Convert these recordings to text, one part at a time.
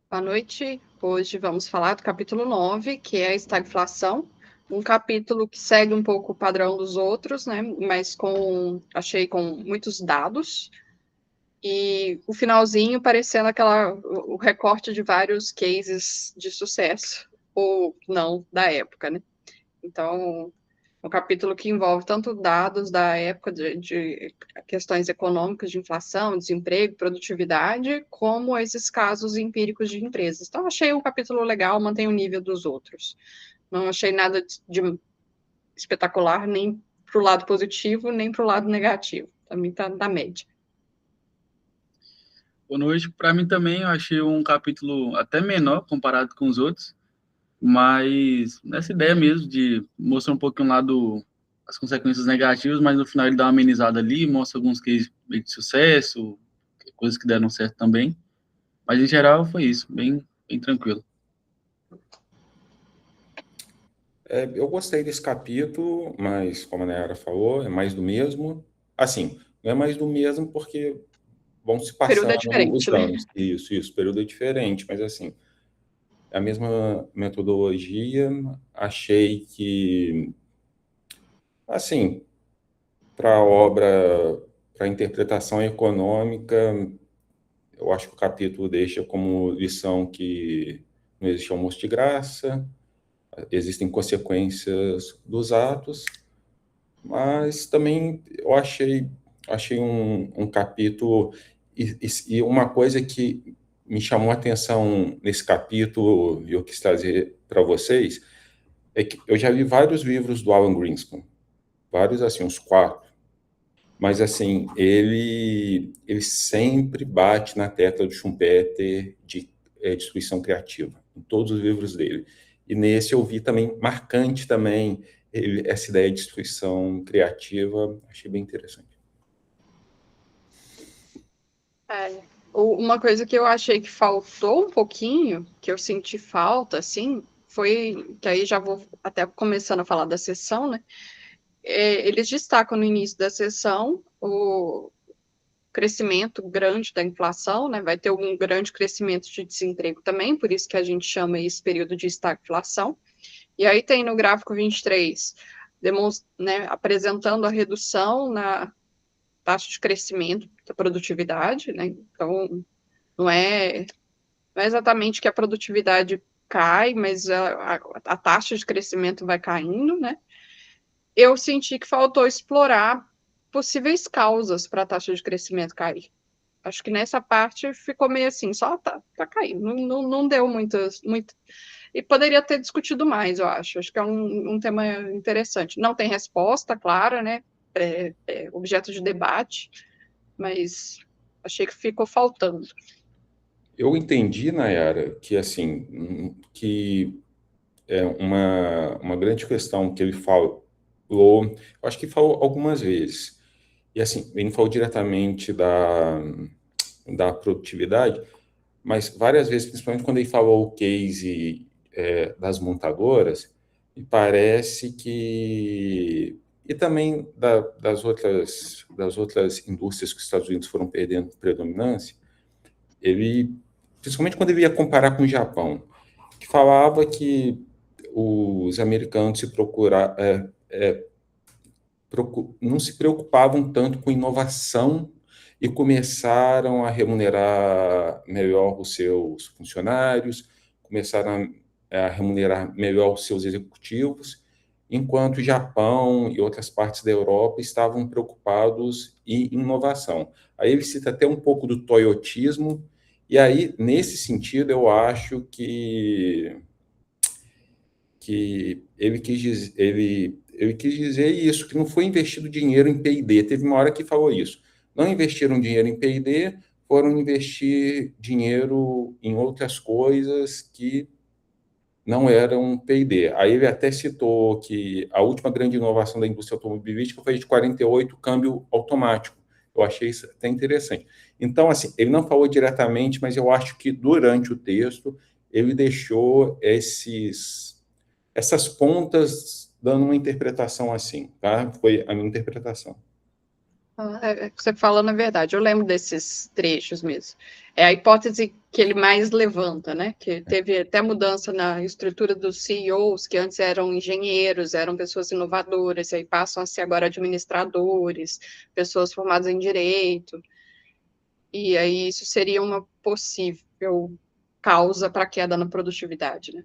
Boa noite. Hoje vamos falar do capítulo 9, que é a estagflação, um capítulo que segue um pouco o padrão dos outros, né? Mas achei com muitos dados, e o finalzinho parecendo o recorte de vários cases de sucesso, ou não, da época, né? Então, um capítulo que envolve tanto dados da época de questões econômicas de inflação, desemprego, produtividade, como esses casos empíricos de empresas. Então, achei um capítulo legal, mantém o nível dos outros. Não achei nada de espetacular, nem para o lado positivo, nem para o lado negativo. Para mim, está na média. Boa noite. Para mim também, eu achei um capítulo até menor comparado com os outros, mas nessa ideia mesmo de mostrar um pouquinho lá as consequências negativas, mas no final ele dá uma amenizada ali, mostra alguns cases meio de sucesso, coisas que deram certo também. Mas em geral foi isso, bem tranquilo. Eu gostei desse capítulo, mas como a Nayara falou, é mais do mesmo. Assim, não é mais do mesmo porque vão se O período é passando os diferente, né? anos. Isso, o período é diferente, mas assim, é a mesma metodologia. Achei que, assim, para a obra, para a interpretação econômica, eu acho que o capítulo deixa como lição que não existe almoço de graça, existem consequências dos atos. Mas também eu achei um capítulo, e uma coisa que me chamou a atenção nesse capítulo, e eu quis trazer para vocês, é que eu já li vários livros do Alan Greenspan, vários, assim, uns 4, mas, assim, ele sempre bate na tecla do Schumpeter de destruição criativa, em todos os livros dele. E nesse eu vi também, marcante também, essa ideia de destruição criativa, achei bem interessante. É. Uma coisa que eu achei que faltou um pouquinho, que eu senti falta, assim, foi que aí já vou até começando a falar da sessão, né? Eles destacam no início da sessão o crescimento grande da inflação, né? Vai ter um grande crescimento de desemprego também, por isso que a gente chama esse período de estagflação. E aí tem no gráfico 23, né, apresentando a redução na taxa de crescimento da produtividade, né? Então, não é, não é exatamente que a produtividade cai, mas a taxa de crescimento vai caindo, né? Eu senti que faltou explorar possíveis causas para a taxa de crescimento cair. Acho que nessa parte ficou meio assim, só tá caindo, não deu muito. E poderia ter discutido mais, eu acho. Acho que é um tema interessante. Não tem resposta clara, né? É objeto de debate, mas achei que ficou faltando. Eu entendi, Nayara, que, assim, que é uma grande questão que ele falou, eu acho que falou algumas vezes, e, assim, ele não falou diretamente da produtividade, mas várias vezes, principalmente quando ele falou o case das montadoras, me parece que e também das outras indústrias que os Estados Unidos foram perdendo predominância, ele, principalmente quando ele ia comparar com o Japão, que falava que os americanos não se preocupavam tanto com inovação e começaram a remunerar melhor os seus funcionários, começaram a remunerar melhor os seus executivos, enquanto o Japão e outras partes da Europa estavam preocupados em inovação. Aí ele cita até um pouco do toyotismo, e aí, nesse sentido, eu acho que ele quis dizer isso, que não foi investido dinheiro em P&D. Teve uma hora que falou isso. Não investiram dinheiro em P&D, foram investir dinheiro em outras coisas que não eram P&D. Aí ele até citou que a última grande inovação da indústria automobilística foi de 48, câmbio automático. Eu achei isso até interessante. Então, assim, ele não falou diretamente, mas eu acho que durante o texto ele deixou essas pontas dando uma interpretação assim, tá? Foi a minha interpretação. Você falando a verdade, eu lembro desses trechos mesmo. É a hipótese que ele mais levanta, né? Que teve até mudança na estrutura dos CEOs, que antes eram engenheiros, eram pessoas inovadoras, aí passam a ser agora administradores, pessoas formadas em direito, e aí isso seria uma possível causa para a queda na produtividade, né?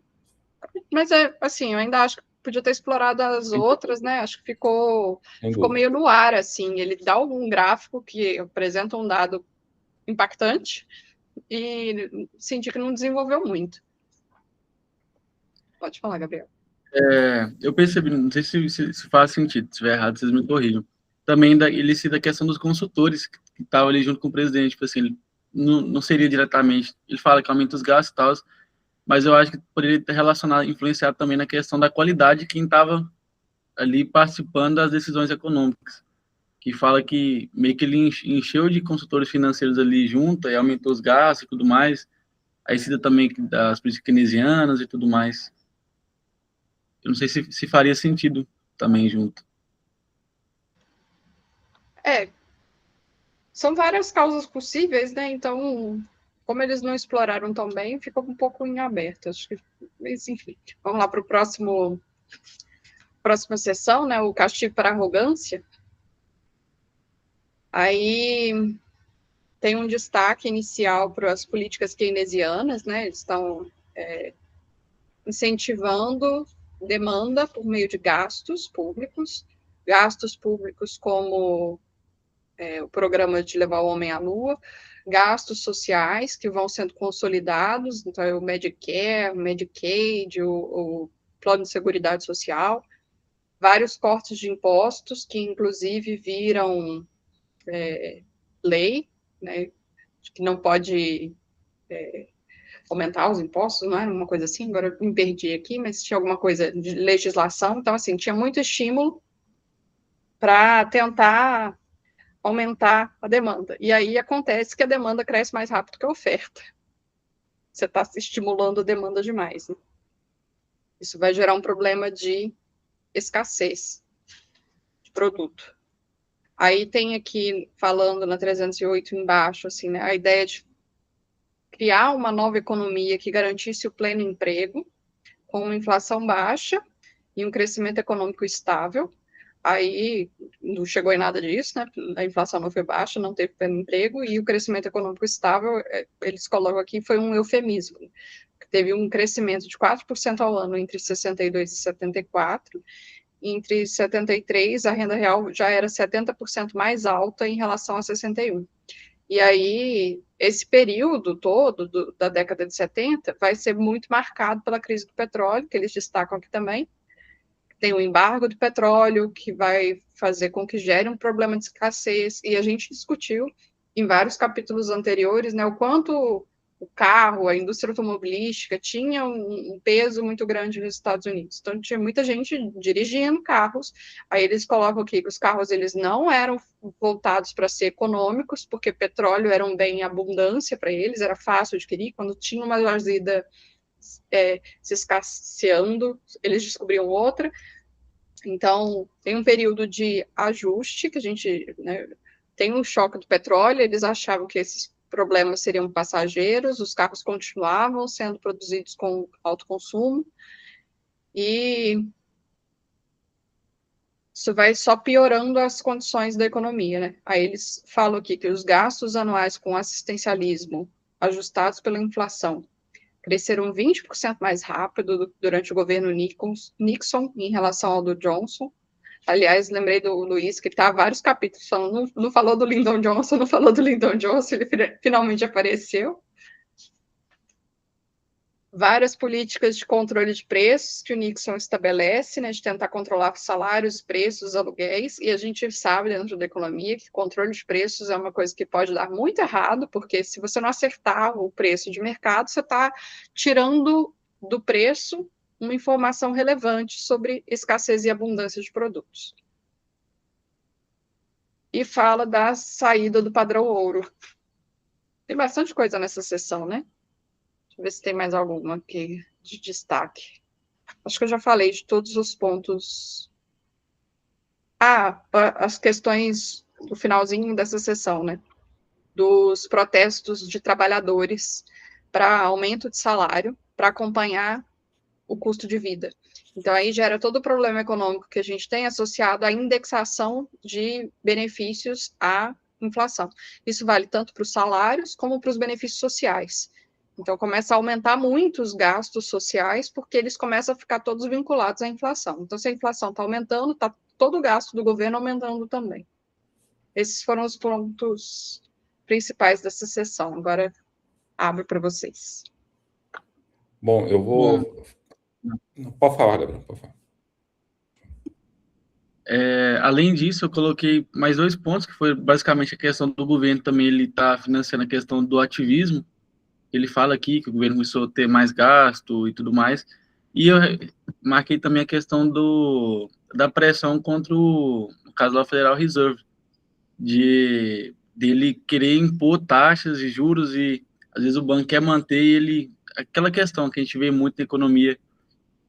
Mas assim, eu ainda acho que podia ter explorado as outras, né? Acho que ficou meio no ar, assim. Ele dá algum gráfico que apresenta um dado impactante e senti que não desenvolveu muito. Pode falar, Gabriel. Eu percebi, não sei se faz sentido, se estiver errado, vocês me corrijam. Também ele cita a questão dos consultores que estavam ali junto com o presidente, tipo assim, ele não seria diretamente, ele fala que aumenta os gastos e tal, mas eu acho que poderia ter relacionado, influenciado também na questão da qualidade de quem estava ali participando das decisões econômicas, que fala que meio que ele encheu de consultores financeiros ali junto, e aumentou os gastos e tudo mais, aí cita também das políticas keynesianas e tudo mais. Eu não sei se faria sentido também junto. São várias causas possíveis, né? Então, como eles não exploraram tão bem, ficou um pouco em aberto. Acho que, mas, enfim, vamos lá para o próxima sessão, né? O castigo para arrogância. Aí tem um destaque inicial para as políticas keynesianas, né? Eles estão incentivando demanda por meio de gastos públicos como o programa de levar o homem à lua, gastos sociais que vão sendo consolidados, então é o Medicare, Medicaid, o Plano de Seguridade Social, vários cortes de impostos que inclusive viram lei, né, que não pode aumentar os impostos, não era uma coisa assim, agora eu me perdi aqui, mas tinha alguma coisa de legislação, então assim, tinha muito estímulo para tentar aumentar a demanda. E aí acontece que a demanda cresce mais rápido que a oferta. Você está estimulando a demanda demais, né? Isso vai gerar um problema de escassez de produto. Aí tem aqui, falando na 308 embaixo, assim, né, a ideia de criar uma nova economia que garantisse o pleno emprego, com uma inflação baixa e um crescimento econômico estável. Aí não chegou em nada disso, né? A inflação não foi baixa, não teve pleno emprego, e o crescimento econômico estável, eles colocam aqui, foi um eufemismo. Teve um crescimento de 4% ao ano entre 62 e 74, e entre 73 a renda real já era 70% mais alta em relação a 61. E aí, esse período todo da década de 70 vai ser muito marcado pela crise do petróleo, que eles destacam aqui também. Tem o embargo do petróleo, que vai fazer com que gere um problema de escassez, e a gente discutiu em vários capítulos anteriores, né, o quanto o carro, a indústria automobilística tinha um peso muito grande nos Estados Unidos. Então, tinha muita gente dirigindo carros, aí eles colocam aqui que os carros eles não eram voltados para ser econômicos, porque petróleo era um bem em abundância para eles, era fácil de adquirir, quando tinha uma jazida se escasseando, eles descobriam outra. Então, tem um período de ajuste, que a gente, né, tem um choque do petróleo, eles achavam que esses problemas seriam passageiros, os carros continuavam sendo produzidos com alto consumo, e isso vai só piorando as condições da economia, né? Aí eles falam aqui que os gastos anuais com assistencialismo ajustados pela inflação cresceram 20% mais rápido durante o governo Nixon em relação ao do Johnson. Aliás, lembrei do Luiz, que está há vários capítulos falando, não falou do Lyndon Johnson, não falou do Lyndon Johnson, ele finalmente apareceu. Várias políticas de controle de preços que o Nixon estabelece, né, de tentar controlar os salários, preços, aluguéis, e a gente sabe dentro da economia que controle de preços é uma coisa que pode dar muito errado, porque se você não acertar o preço de mercado, você está tirando do preço uma informação relevante sobre escassez e abundância de produtos. E fala da saída do padrão ouro. Tem bastante coisa nessa sessão, né? Deixa eu ver se tem mais alguma aqui de destaque. Acho que eu já falei de todos os pontos. As questões o finalzinho dessa sessão, né? Dos protestos de trabalhadores para aumento de salário, para acompanhar o custo de vida. Então, aí gera todo o problema econômico que a gente tem associado à indexação de benefícios à inflação. Isso vale tanto para os salários como para os benefícios sociais. Então, começa a aumentar muito os gastos sociais, porque eles começam a ficar todos vinculados à inflação. Então, se a inflação está aumentando, está todo o gasto do governo aumentando também. Esses foram os pontos principais dessa sessão. Agora, abro para vocês. Bom, eu vou... Pode falar, Gabriel, pode falar. Além disso, eu coloquei mais 2 pontos, que foi basicamente a questão do governo também, ele está financiando a questão do ativismo. Ele fala aqui que o governo começou a ter mais gasto e tudo mais. E eu marquei também a questão da pressão contra no caso lá, o Federal Reserve, dele querer impor taxas e juros, e às vezes o banco quer manter ele, aquela questão que a gente vê muito na economia,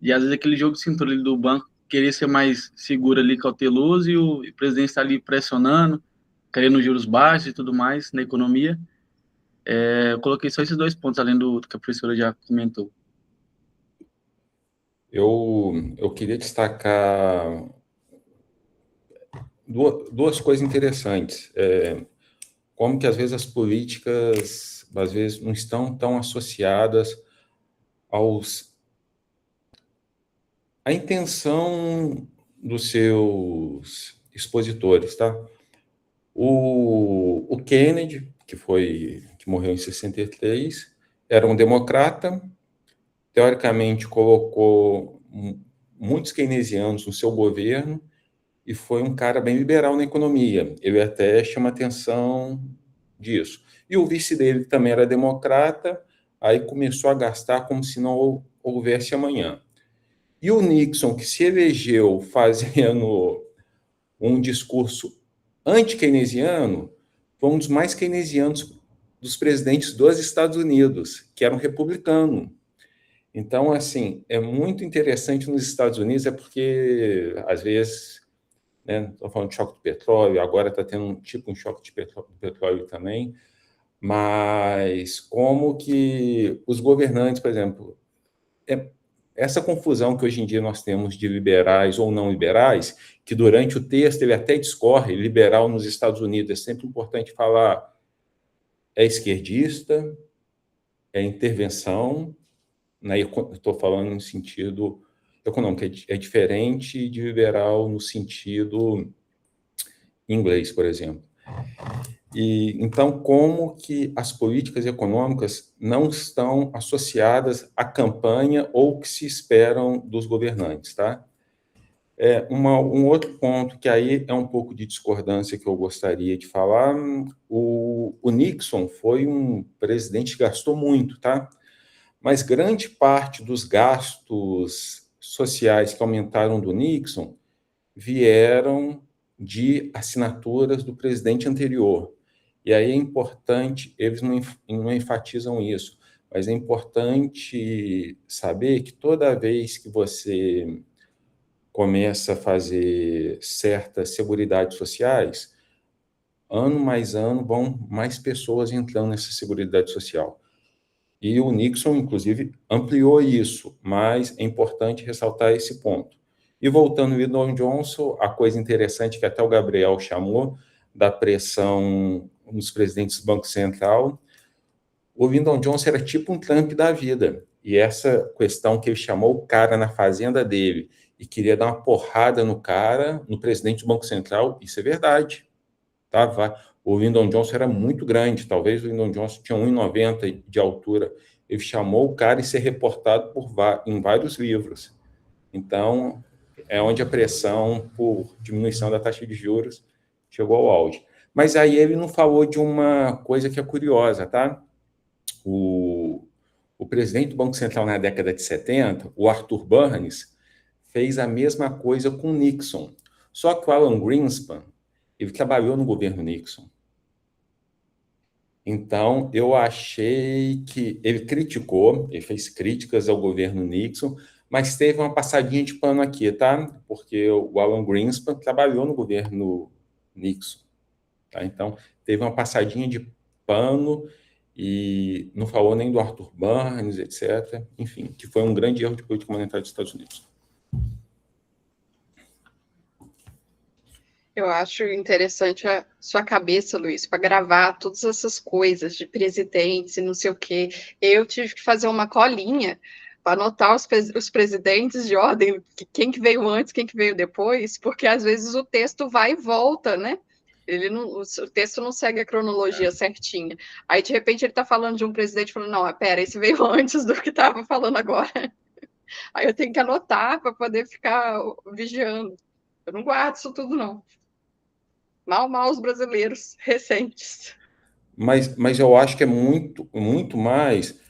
e às vezes aquele jogo de cintura ali do banco querer ser mais seguro ali, cauteloso, e o presidente está ali pressionando, querendo juros baixos e tudo mais na economia. Eu coloquei só esses 2 pontos, além do que a professora já comentou. Eu queria destacar duas coisas interessantes. Como que, às vezes, as políticas, às vezes, não estão tão associadas à intenção dos seus expositores, tá? O Kennedy, que morreu em 63, era um democrata, teoricamente colocou muitos keynesianos no seu governo e foi um cara bem liberal na economia. Ele até chama atenção disso. E o vice dele também era democrata, aí começou a gastar como se não houvesse amanhã. E o Nixon, que se elegeu fazendo um discurso anti-keynesiano, foi um dos mais keynesianos dos presidentes dos Estados Unidos, que era um republicano. Então, assim, é muito interessante nos Estados Unidos, porque, às vezes, né, estou falando de choque de petróleo, agora está tendo um choque de petróleo também, mas como que os governantes, por exemplo, essa confusão que hoje em dia nós temos de liberais ou não liberais, que durante o texto ele até discorre, liberal nos Estados Unidos, é sempre importante falar, é esquerdista, é intervenção, né, estou falando no sentido econômico, é diferente de liberal no sentido inglês, por exemplo. E então, como que as políticas econômicas não estão associadas à campanha ou que se esperam dos governantes, tá? Um outro ponto que aí é um pouco de discordância que eu gostaria de falar, o Nixon foi um presidente que gastou muito, tá? Mas grande parte dos gastos sociais que aumentaram do Nixon vieram de assinaturas do presidente anterior. E aí é importante, eles não enfatizam isso, mas é importante saber que toda vez que você começa a fazer certas seguridades sociais, ano mais ano vão mais pessoas entrando nessa seguridade social. E o Nixon, inclusive, ampliou isso, mas é importante ressaltar esse ponto. E voltando ao Lyndon Johnson, a coisa interessante que até o Gabriel chamou da pressão nos presidentes do Banco Central, o Lyndon Johnson era tipo um Trump da vida. E essa questão que ele chamou o cara na fazenda dele e queria dar uma porrada no cara, no presidente do Banco Central, isso é verdade. Tá? O Lyndon Johnson era muito grande, talvez o Lyndon Johnson tinha 1,90 de altura. Ele chamou o cara e ser reportado em vários livros. Então, é onde a pressão por diminuição da taxa de juros chegou ao auge. Mas aí ele não falou de uma coisa que é curiosa, tá? O presidente do Banco Central na década de 70, o Arthur Burns, fez a mesma coisa com Nixon. Só que o Alan Greenspan, ele trabalhou no governo Nixon. Então, eu achei que ele fez críticas ao governo Nixon, mas teve uma passadinha de pano aqui, tá? Porque o Alan Greenspan trabalhou no governo Nixon. Tá? Então, teve uma passadinha de pano e não falou nem do Arthur Burns, etc. Enfim, que foi um grande erro de política monetária dos Estados Unidos. Eu acho interessante a sua cabeça, Luiz, para gravar todas essas coisas de presidentes e não sei o quê. Eu tive que fazer uma colinha para anotar os presidentes de ordem, quem que veio antes, quem que veio depois, porque às vezes o texto vai e volta, né? Ele não, o texto não segue a cronologia certinha. Aí, de repente, ele está falando de um presidente falando, não, pera, esse veio antes do que estava falando agora. Aí eu tenho que anotar para poder ficar vigiando. Eu não guardo isso tudo, não. Mal os brasileiros recentes. Mas eu acho que é muito mais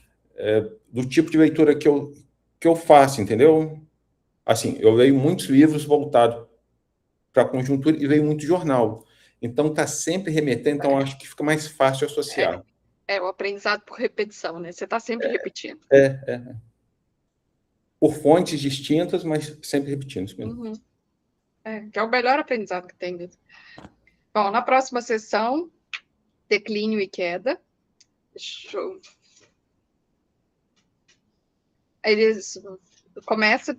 do tipo de leitura que eu faço, entendeu? Assim, eu leio muitos livros voltados para a conjuntura e leio muito jornal. Então, está sempre remetendo, então acho que fica mais fácil associar. O aprendizado por repetição, né? Você está sempre repetindo. Por fontes distintas, mas sempre repetindo isso mesmo. Uhum. Que é o melhor aprendizado que tem mesmo. Bom, na próxima sessão, declínio e queda. Eles começam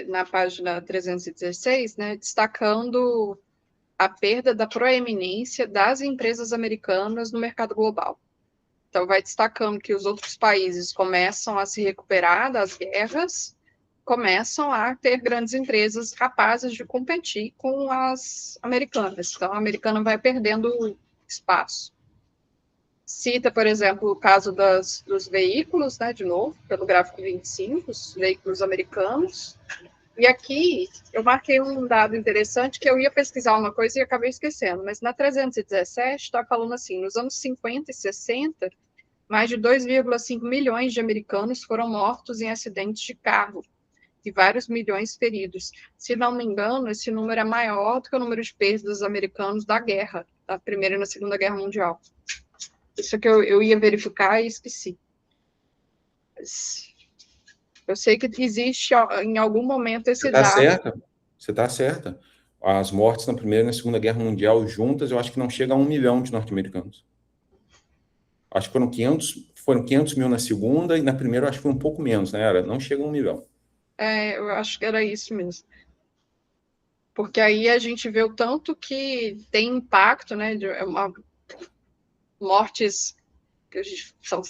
na página 316, né, destacando a perda da proeminência das empresas americanas no mercado global. Então, vai destacando que os outros países começam a se recuperar das guerras, começam a ter grandes empresas capazes de competir com as americanas. Então, a americana vai perdendo espaço. Cita, por exemplo, o caso dos veículos, né, de novo, pelo gráfico 25, os veículos americanos. E aqui eu marquei um dado interessante que eu ia pesquisar uma coisa e acabei esquecendo, mas na 317 está falando assim, nos anos 50 e 60, mais de 2,5 milhões de americanos foram mortos em acidentes de carro e vários milhões feridos. Se não me engano, esse número é maior do que o número de perdas dos americanos da guerra, da Primeira e na Segunda Guerra Mundial. Isso que eu ia verificar e esqueci. Mas eu sei que existe em algum momento esse dado. Você está certa. As mortes na Primeira e na Segunda Guerra Mundial juntas, eu acho que não chega a 1 milhão de norte-americanos. Acho que foram 500 mil na segunda, e na primeira eu acho que foi um pouco menos, né? Não chega a 1 milhão. Eu acho que era isso mesmo. Porque aí a gente vê o tanto que tem impacto, né? Mortes que são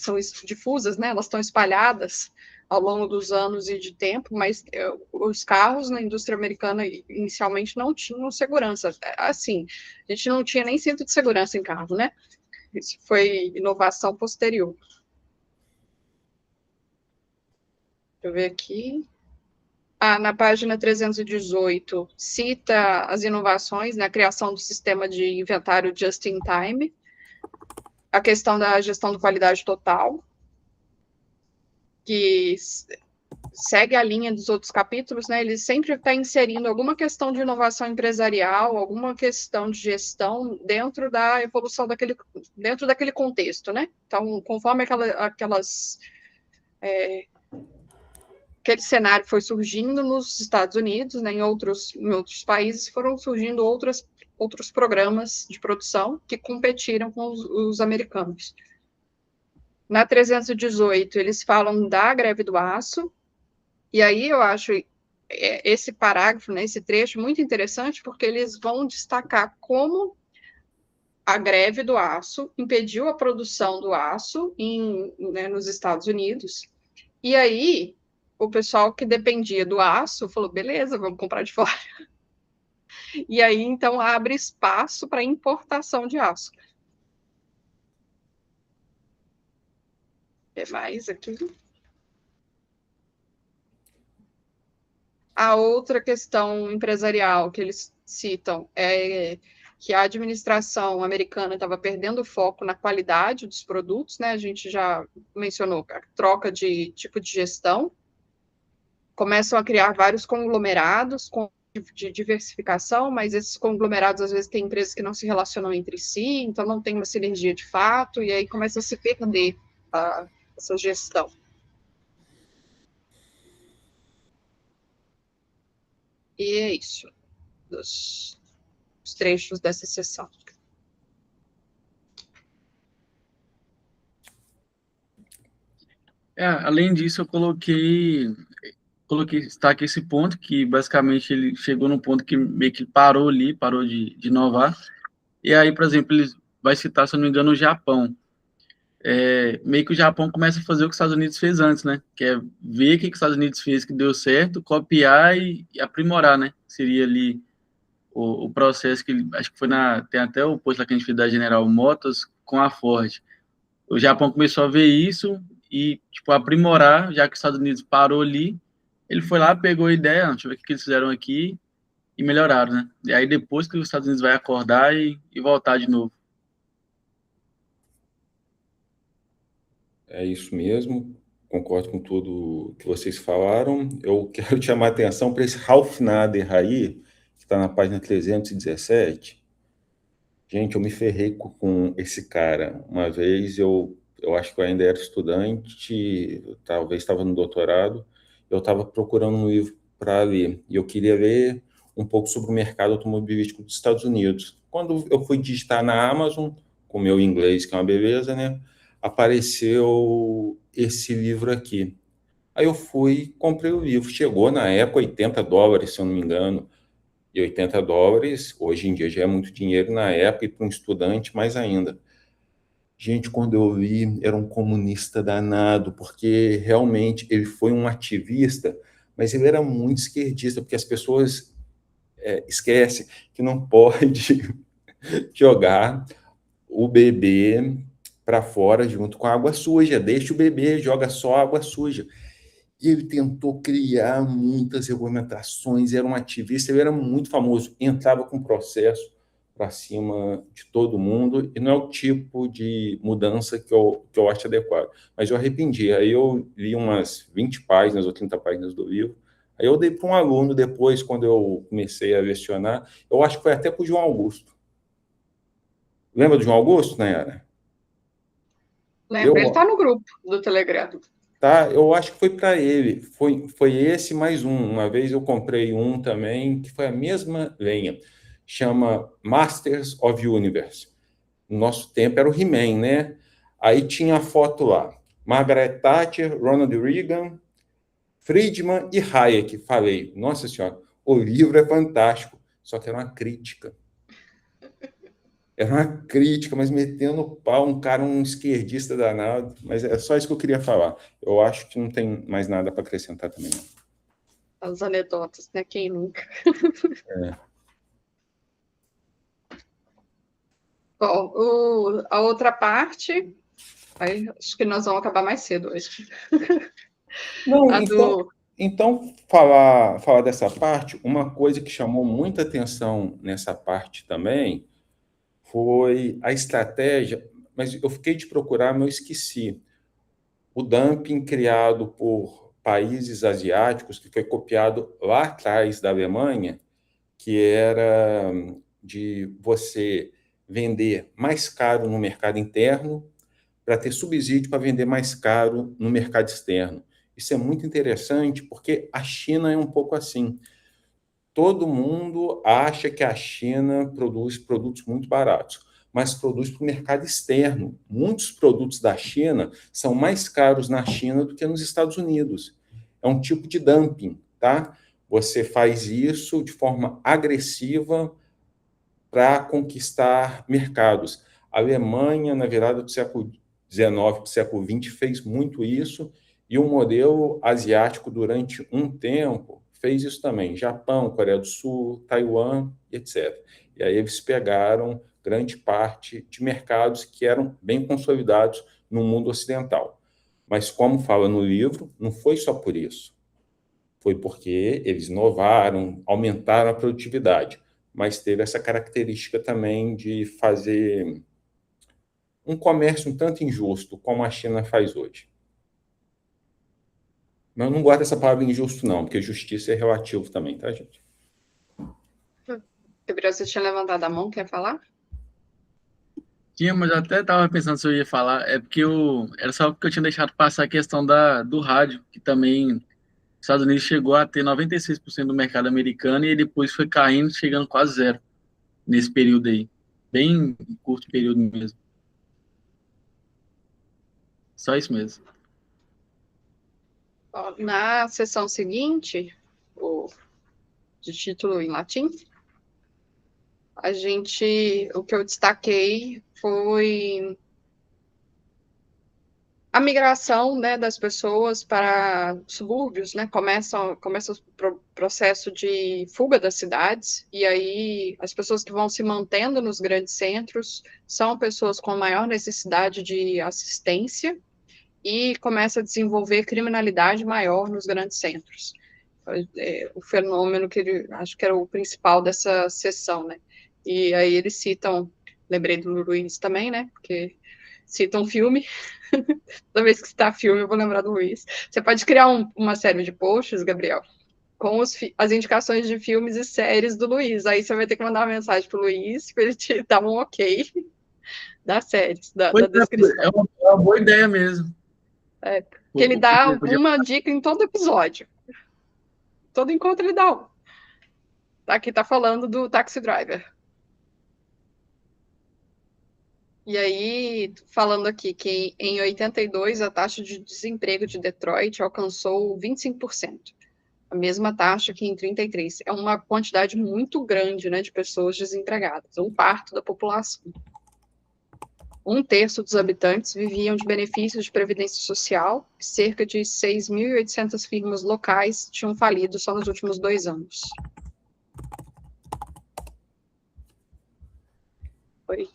difusas, né? Elas estão espalhadas ao longo dos anos e de tempo, mas os carros na indústria americana inicialmente não tinham segurança. Assim, a gente não tinha nem cinto de segurança em carro, né? Isso foi inovação posterior. Deixa eu ver aqui. Na página 318, cita as inovações na criação do sistema de inventário just-in-time, a questão da gestão de qualidade total, que segue a linha dos outros capítulos, né? Ele sempre está inserindo alguma questão de inovação empresarial, alguma questão de gestão dentro da evolução dentro daquele contexto, né? Então, conforme aquele cenário foi surgindo nos Estados Unidos, né, em outros países foram surgindo outros programas de produção que competiram com os americanos. Na 318, eles falam da greve do aço, e aí eu acho esse parágrafo, né, esse trecho, muito interessante, porque eles vão destacar como a greve do aço impediu a produção do aço nos Estados Unidos, e aí o pessoal que dependia do aço falou, beleza, vamos comprar de fora. E aí, então, abre espaço para importação de aço. É mais aqui. A outra questão empresarial que eles citam é que a administração americana estava perdendo foco na qualidade dos produtos, né? A gente já mencionou a troca de tipo de gestão. Começam a criar vários conglomerados de diversificação, mas esses conglomerados às vezes têm empresas que não se relacionam entre si, então não tem uma sinergia de fato, e aí começa a se perder essa gestão. E é isso, os trechos dessa sessão. Além disso, eu coloquei destaque esse ponto, que basicamente ele chegou num ponto que meio que parou ali, parou de inovar. E aí, por exemplo, ele vai citar, se eu não me engano, o Japão. Meio que o Japão começa a fazer o que os Estados Unidos fez antes, né? Que é ver o que os Estados Unidos fez que deu certo, copiar e aprimorar, né? Seria ali o processo que acho que foi tem até o posto lá que a gente fez da General Motors com a Ford. O Japão começou a ver isso e, tipo, aprimorar, já que os Estados Unidos parou ali, ele foi lá, pegou a ideia, deixa eu ver o que eles fizeram aqui e melhoraram, né? E aí depois que os Estados Unidos vai acordar e voltar de novo. É isso mesmo, concordo com tudo que vocês falaram. Eu quero te chamar a atenção para esse Ralph Nader aí, que está na página 317. Gente, eu me ferrei com esse cara. Uma vez eu acho que eu ainda era estudante, talvez estava no doutorado, eu estava procurando um livro para ler, e eu queria ler um pouco sobre o mercado automobilístico dos Estados Unidos. Quando eu fui digitar na Amazon, com o meu inglês, que é uma beleza, né? Apareceu esse livro aqui. Aí eu fui, comprei o livro. Chegou na época US$ 80, se eu não me engano. E US$ 80, hoje em dia já é muito dinheiro, na época, e para um estudante, mais ainda. Gente, quando eu li, era um comunista danado, porque realmente ele foi um ativista, mas ele era muito esquerdista, porque as pessoas esquecem que não pode jogar o bebê para fora junto com a água suja. Deixa o bebê, joga só água suja. E ele tentou criar muitas regulamentações, era um ativista, ele era muito famoso, entrava com processo para cima de todo mundo, e não é o tipo de mudança que eu acho adequado. Mas eu arrependi, aí eu li umas 20 páginas ou 30 páginas do livro, aí eu dei para um aluno depois, quando eu comecei a lecionar, eu acho que foi até para o João Augusto. Lembra do João Augusto, Nayara? Lembra? Ele Eu, está no grupo do Telegram. Tá, eu acho que foi para ele. Foi esse mais um. Uma vez eu comprei um também, que foi a mesma lenha. Chama Masters of Universe. No nosso tempo era o He-Man, né? Aí tinha a foto lá. Margaret Thatcher, Ronald Reagan, Friedman e Hayek. Falei, nossa senhora, o livro é fantástico. Só que era uma crítica. Era uma crítica, mas metendo o pau, um cara, um esquerdista danado. Mas é só isso que eu queria falar. Eu acho que não tem mais nada para acrescentar também, não. As anedotas, né? Quem nunca? É. Bom, a outra parte, aí acho que nós vamos acabar mais cedo hoje. Não, A do. então falar dessa parte, uma coisa que chamou muita atenção nessa parte também foi a estratégia, mas eu fiquei de procurar, mas eu esqueci. O dumping criado por países asiáticos, que foi copiado lá atrás da Alemanha, que era de você vender mais caro no mercado interno para ter subsídio para vender mais caro no mercado externo. Isso é muito interessante porque a China é um pouco assim. Todo mundo acha que a China produz produtos muito baratos, mas produz para o mercado externo. Muitos produtos da China são mais caros na China do que nos Estados Unidos. É um tipo de dumping, tá? Você faz isso de forma agressiva para conquistar mercados. A Alemanha, na virada do século XIX para o século XX, fez muito isso, e o modelo asiático, durante um tempo, fez isso também. Japão, Coreia do Sul, Taiwan, etc. E aí eles pegaram grande parte de mercados que eram bem consolidados no mundo ocidental. Mas, como fala no livro, não foi só por isso. Foi porque eles inovaram, aumentaram a produtividade, mas teve essa característica também de fazer um comércio um tanto injusto, como a China faz hoje. Mas eu não gosto dessa palavra injusto, não, porque justiça é relativo também, tá, gente? Gabriel, você tinha levantado a mão, quer falar? Tinha, mas eu até tava pensando se eu ia falar, é porque era só porque eu tinha deixado passar a questão do rádio, que também os Estados Unidos chegou a ter 96% do mercado americano e depois foi caindo, chegando quase zero nesse período aí. Bem curto período mesmo. Só isso mesmo. Ó, na sessão seguinte, de título em latim, o que eu destaquei foi a migração, né, das pessoas para subúrbios, né, começa o processo de fuga das cidades, e aí as pessoas que vão se mantendo nos grandes centros são pessoas com maior necessidade de assistência e começa a desenvolver criminalidade maior nos grandes centros. O fenômeno acho que era o principal dessa sessão, né, e aí eles citam, lembrei do Luiz também, né, porque citam um filme. Toda vez que citar filme, eu vou lembrar do Luiz. Você pode criar uma série de posts, Gabriel, com as indicações de filmes e séries do Luiz. Aí você vai ter que mandar uma mensagem pro Luiz para ele te dar um ok das séries, da descrição. É uma boa ideia mesmo. Que ele dá uma dica em todo episódio. Todo encontro ele dá um. Aqui tá falando do Taxi Driver. E aí, falando aqui que em 82 a taxa de desemprego de Detroit alcançou 25%, a mesma taxa que em 33. É uma quantidade muito grande, né, de pessoas desempregadas, um quarto da população. Um terço dos habitantes viviam de benefícios de previdência social, cerca de 6.800 firmas locais tinham falido só nos últimos 2 anos. Oi.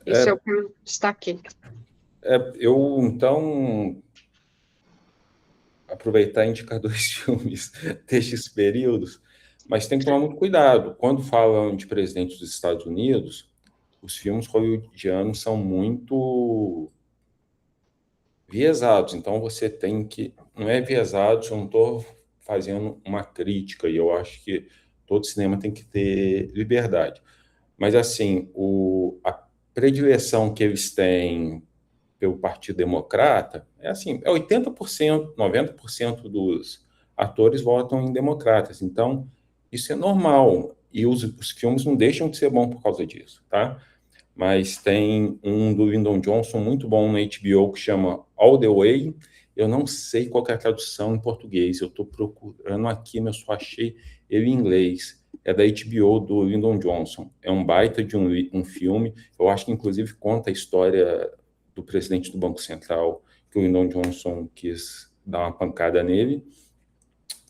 Esse é o que eu destaquei. Eu, então, aproveitar e indicar 2 filmes destes períodos, mas tem que tomar muito cuidado. Quando falam de presidente dos Estados Unidos, os filmes hollywoodianos são muito viesados, então você tem que... Não é viesado, eu não estou fazendo uma crítica, e eu acho que todo cinema tem que ter liberdade. Mas, assim, a predileção que eles têm pelo Partido Democrata é assim, 80%, 90% dos atores votam em democratas. Então, isso é normal. E os filmes não deixam de ser bons por causa disso, tá? Mas tem um do Lyndon Johnson muito bom na HBO que chama All the Way. Eu não sei qual que é a tradução em português. Eu estou procurando aqui, mas eu só achei ele em inglês. É da HBO do Lyndon Johnson. É um baita de um filme. Eu acho que, inclusive, conta a história do presidente do Banco Central, que o Lyndon Johnson quis dar uma pancada nele.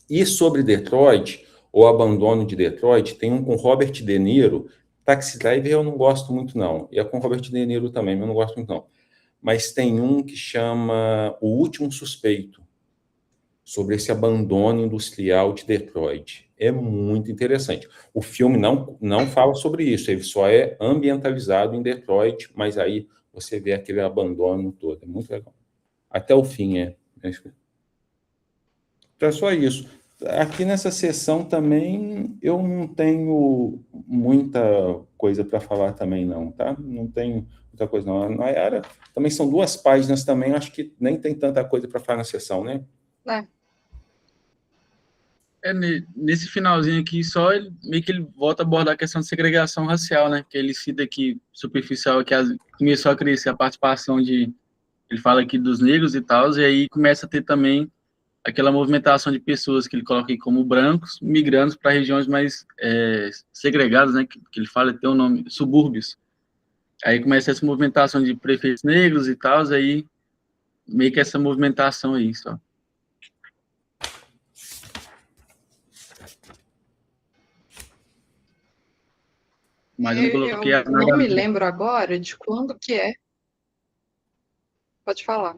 E sobre Detroit, o abandono de Detroit, tem um com Robert De Niro. Taxi Driver eu não gosto muito, não. E é com Robert De Niro também, mas eu não gosto muito, não. Mas tem um que chama O Último Suspeito, sobre esse abandono industrial de Detroit. É muito interessante. O filme não fala sobre isso, ele só é ambientalizado em Detroit, mas aí você vê aquele abandono todo. É muito legal. Até o fim, Então é só isso. Aqui nessa sessão também eu não tenho muita coisa para falar também, não, tá? Não tenho muita coisa, não. Na Yara também são 2 páginas também, acho que nem tem tanta coisa para falar na sessão, né? Nesse finalzinho aqui, só meio que ele volta a abordar a questão de segregação racial, né? Que ele cita aqui, superficial, que começou a crescer a participação ele fala aqui dos negros e tal, e aí começa a ter também aquela movimentação de pessoas que ele coloca aí como brancos, migrando para regiões mais segregadas, né? Que ele fala, tem o nome, subúrbios. Aí começa essa movimentação de prefeitos negros e tal, aí meio que essa movimentação aí, só. Mas eu não coloquei Eu não me lembro agora de quando que é. Pode falar.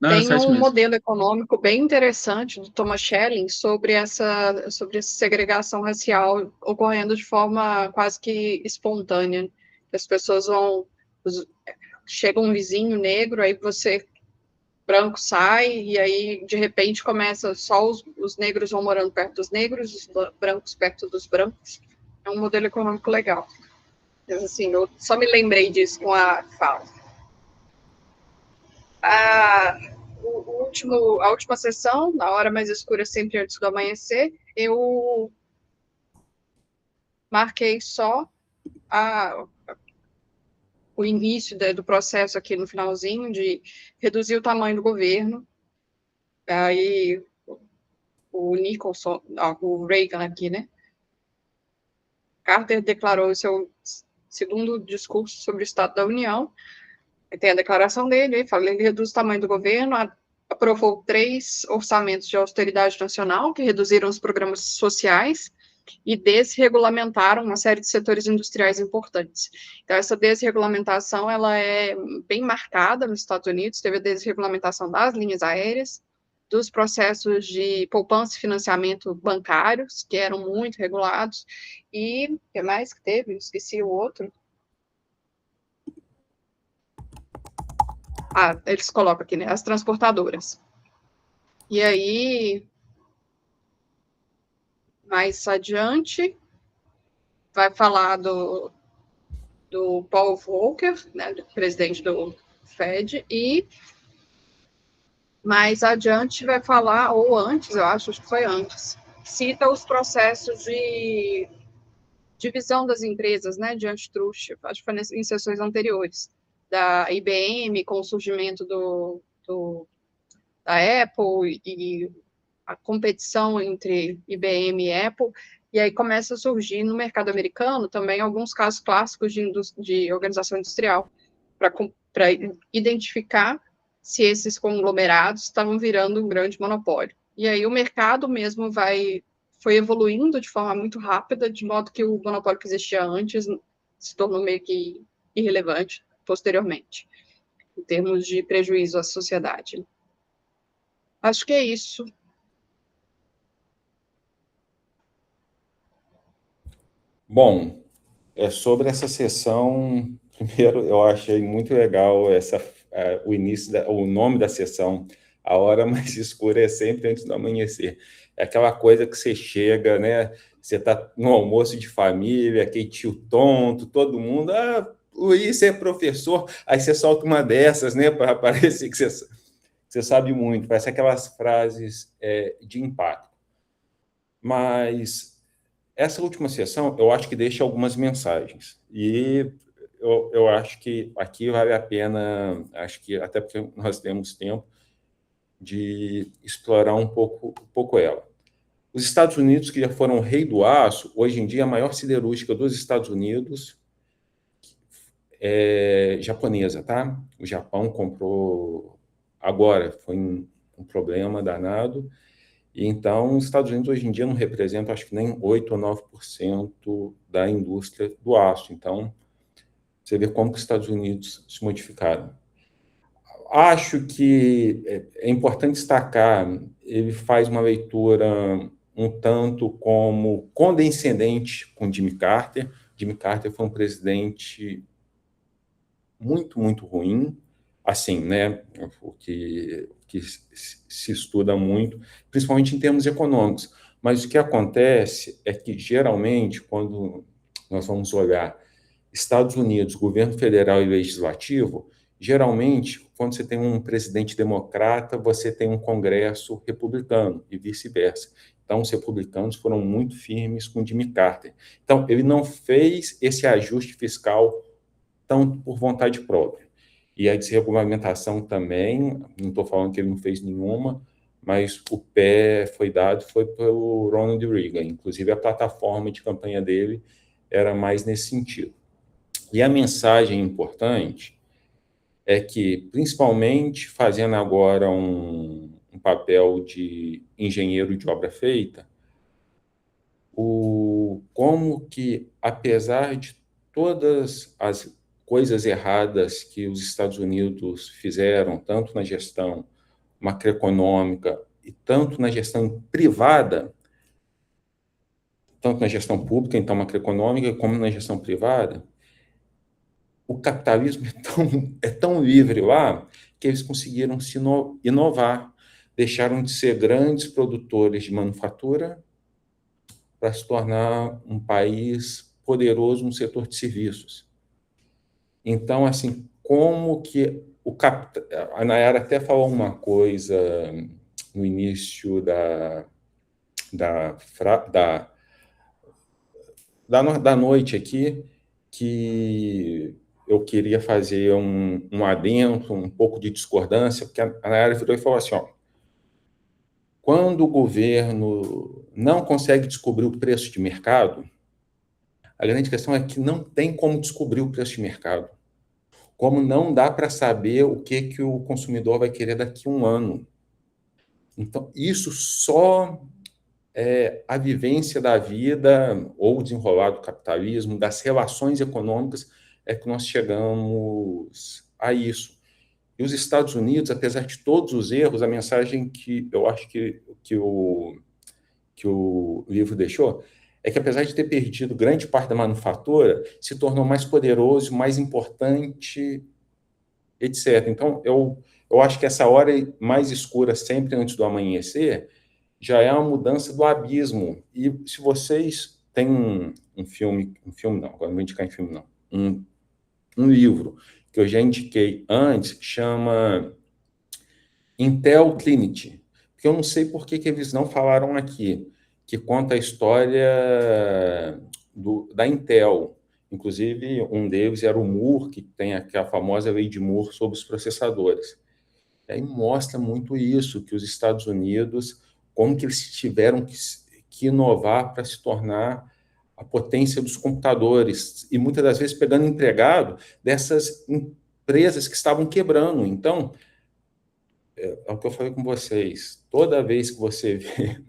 Não, tem um modelo econômico bem interessante do Thomas Schelling sobre essa segregação racial ocorrendo de forma quase que espontânea. As pessoas chega um vizinho negro, aí você branco sai, e aí de repente começa só os negros vão morando perto dos negros, os brancos perto dos brancos. É um modelo econômico legal. Mas, assim, eu só me lembrei disso com a fala. A última sessão, na hora mais escura, sempre antes do amanhecer, eu marquei só o início do processo aqui no finalzinho de reduzir o tamanho do governo. Aí o Nicholson, o Reagan aqui, né? Carter declarou o seu segundo discurso sobre o Estado da União. Tem a declaração dele, ele reduz o tamanho do governo, aprovou 3 orçamentos de austeridade nacional, que reduziram os programas sociais e desregulamentaram uma série de setores industriais importantes. Então, essa desregulamentação, ela é bem marcada nos Estados Unidos, teve a desregulamentação das linhas aéreas, dos processos de poupança e financiamento bancários, que eram muito regulados, e o que mais que teve? Esqueci o outro. Eles colocam aqui, né, as transportadoras. E aí, mais adiante, vai falar do Paul Volcker, né, do presidente do Fed, e mais adiante vai falar, ou antes, eu acho que foi antes, cita os processos de divisão das empresas, né, de antitruste, acho que foi em sessões anteriores, da IBM, com o surgimento da Apple e a competição entre IBM e Apple, e aí começa a surgir no mercado americano também alguns casos clássicos de organização industrial, para identificar se esses conglomerados estavam virando um grande monopólio. E aí o mercado mesmo foi evoluindo de forma muito rápida, de modo que o monopólio que existia antes se tornou meio que irrelevante posteriormente, em termos de prejuízo à sociedade. Acho que é isso. Bom, sobre essa sessão, primeiro eu achei muito legal o início, o nome da sessão, a hora mais escura é sempre antes do amanhecer. É aquela coisa que você chega, né? Você está no almoço de família, aquele tio tonto, todo mundo, Luiz, você é professor, aí você solta uma dessas, né? Para parecer que você sabe muito, parece aquelas frases de impacto. Mas essa última sessão, eu acho que deixa algumas mensagens. E eu acho que aqui vale a pena, acho que até porque nós temos tempo, de explorar um pouco ela. Os Estados Unidos, que já foram rei do aço, hoje em dia a maior siderúrgica dos Estados Unidos é japonesa, tá? O Japão comprou agora, foi um problema danado. E então, os Estados Unidos hoje em dia não representam, acho que nem 8 ou 9% da indústria do aço. Então, você vê como que os Estados Unidos se modificaram. Acho que é importante destacar, ele faz uma leitura um tanto como condescendente com Jimmy Carter. Jimmy Carter foi um presidente muito, muito ruim, assim, né, o que se estuda muito, principalmente em termos econômicos. Mas o que acontece é que, geralmente, quando nós vamos olhar Estados Unidos, governo federal e legislativo, geralmente, quando você tem um presidente democrata, você tem um Congresso republicano e vice-versa. Então, os republicanos foram muito firmes com Jimmy Carter. Então, ele não fez esse ajuste fiscal tão por vontade própria. E a desregulamentação também, não estou falando que ele não fez nenhuma, mas o pé foi dado, foi pelo Ronald Reagan. Inclusive, a plataforma de campanha dele era mais nesse sentido. E a mensagem importante é que, principalmente fazendo agora um papel de engenheiro de obra feita, como que, apesar de todas as coisas erradas que os Estados Unidos fizeram, tanto na gestão macroeconômica e tanto na gestão privada, tanto na gestão pública, então macroeconômica, como na gestão privada, o capitalismo é tão livre lá que eles conseguiram se inovar, deixaram de ser grandes produtores de manufatura para se tornar um país poderoso no setor de serviços. Então, assim, como que a Nayara até falou uma coisa no início da noite aqui, que eu queria fazer um adendo, um pouco de discordância, porque a Nayara virou e falou assim, ó, quando o governo não consegue descobrir o preço de mercado, a grande questão é que não tem como descobrir o preço de mercado. Como não dá para saber o que o consumidor vai querer daqui a um ano. Então, isso só a vivência da vida, ou o desenrolar do capitalismo, das relações econômicas, é que nós chegamos a isso. E os Estados Unidos, apesar de todos os erros, a mensagem que eu acho que o livro deixou é que, apesar de ter perdido grande parte da manufatura, se tornou mais poderoso, mais importante, etc. Então, eu acho que essa hora mais escura, sempre antes do amanhecer, já é uma mudança do abismo. E se vocês têm um filme não, agora não vou indicar em filme não, um livro que eu já indiquei antes, chama Intel Trinity, porque eu não sei por que eles não falaram aqui, que conta a história da Intel. Inclusive, um deles era o Moore, que tem aquela famosa lei de Moore sobre os processadores. E aí mostra muito isso, que os Estados Unidos, como que eles tiveram que inovar para se tornar a potência dos computadores, e muitas das vezes pegando empregado dessas empresas que estavam quebrando. Então, é o que eu falei com vocês, toda vez que você vê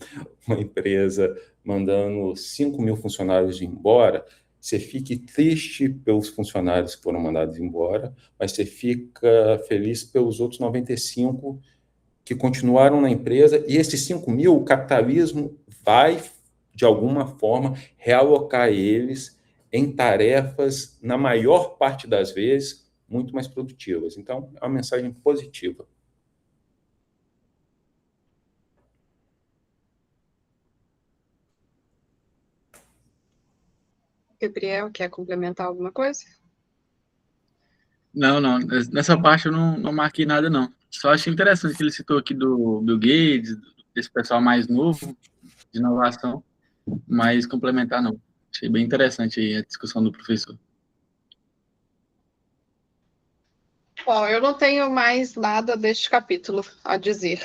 uma empresa mandando 5.000 funcionários embora, você fique triste pelos funcionários que foram mandados embora, mas você fica feliz pelos outros 95 que continuaram na empresa, e esses 5.000, o capitalismo vai, de alguma forma, realocar eles em tarefas, na maior parte das vezes, muito mais produtivas. Então, é uma mensagem positiva. Gabriel, quer complementar alguma coisa? Não, não. Nessa parte eu não marquei nada, não. Só achei interessante que ele citou aqui do Bill Gates, desse pessoal mais novo, de inovação, mas complementar não. Achei bem interessante aí a discussão do professor. Bom, eu não tenho mais nada deste capítulo a dizer.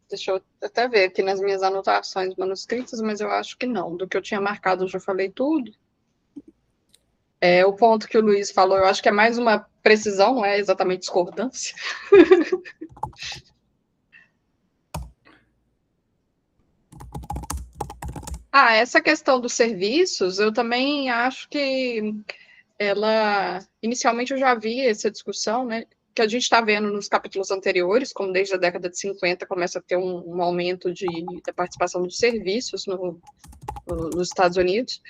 Deixa eu até ver aqui nas minhas anotações manuscritas, mas eu acho que não. Do que eu tinha marcado, eu já falei tudo. O ponto que o Luiz falou, eu acho que é mais uma precisão, não é exatamente discordância. Essa questão dos serviços, eu também acho que inicialmente eu já vi essa discussão, né, que a gente está vendo nos capítulos anteriores, como desde a década de 50 começa a ter um aumento da participação dos serviços nos Estados Unidos,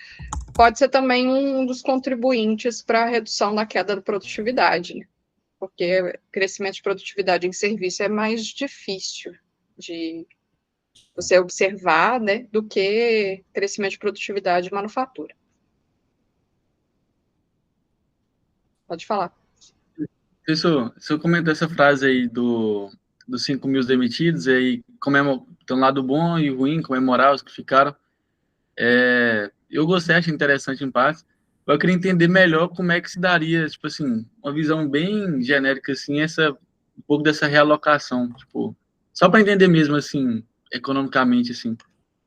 pode ser também um dos contribuintes para a redução da queda da produtividade, né? Porque crescimento de produtividade em serviço é mais difícil de você observar, né, do que crescimento de produtividade em manufatura. Pode falar. Professor, o senhor comentou essa frase aí dos 5.000 demitidos, aí tem um lado bom e ruim, comemorar os que ficaram. Eu gostei, achei interessante em parte. Eu queria entender melhor como é que se daria, tipo assim, uma visão bem genérica, assim, um pouco dessa realocação, tipo, só para entender mesmo, assim, economicamente, assim.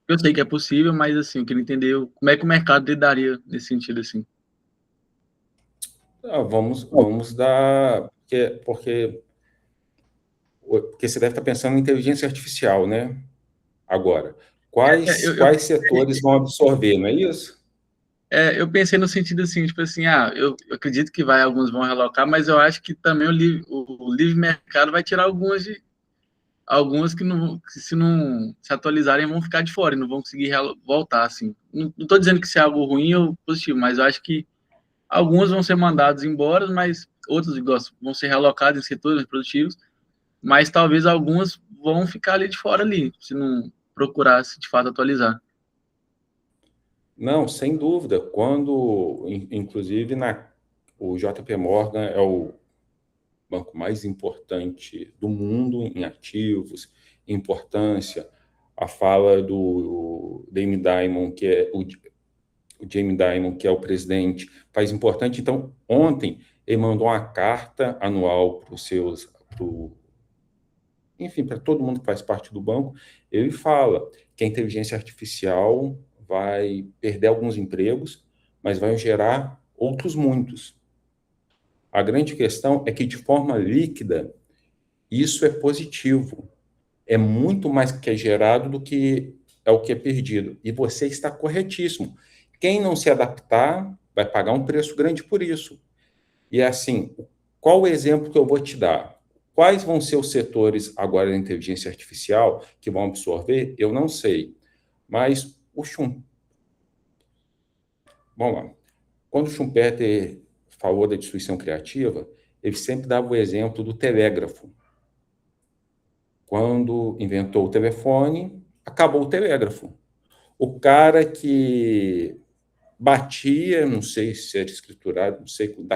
Eu sei que é possível, mas, assim, eu queria entender como é que o mercado lidaria nesse sentido, assim. Vamos dar... Porque você deve estar pensando em inteligência artificial, né? Agora, quais setores vão absorver, não é isso? Eu pensei no sentido assim, tipo assim, eu acredito que alguns vão relocar, mas eu acho que também o livre mercado vai tirar alguns que se não se atualizarem vão ficar de fora e não vão conseguir voltar, assim. Não estou dizendo que isso é algo ruim ou positivo, mas eu acho que alguns vão ser mandados embora, mas outros vão ser realocados em setores produtivos, mas talvez alguns vão ficar ali de fora ali, se não procurar se de fato atualizar. Não, sem dúvida. Inclusive, o JP Morgan é o banco mais importante do mundo em ativos, importância. A fala do Jamie Dimon, que é o presidente, faz importante. Então, ontem ele mandou uma carta anual para os seus, enfim, para todo mundo que faz parte do banco. Ele fala que a inteligência artificial vai perder alguns empregos, mas vai gerar outros muitos. A grande questão é que, de forma líquida, isso é positivo. É muito mais que é gerado do que é o que é perdido. E você está corretíssimo. Quem não se adaptar vai pagar um preço grande por isso. E assim, qual o exemplo que eu vou te dar? Quais vão ser os setores agora da inteligência artificial que vão absorver? Eu não sei. Mas vamos lá. Quando o Schumpeter falou da destruição criativa, ele sempre dava o exemplo do telégrafo. Quando inventou o telefone, acabou o telégrafo. O cara que batia, não sei se era escriturado, não sei como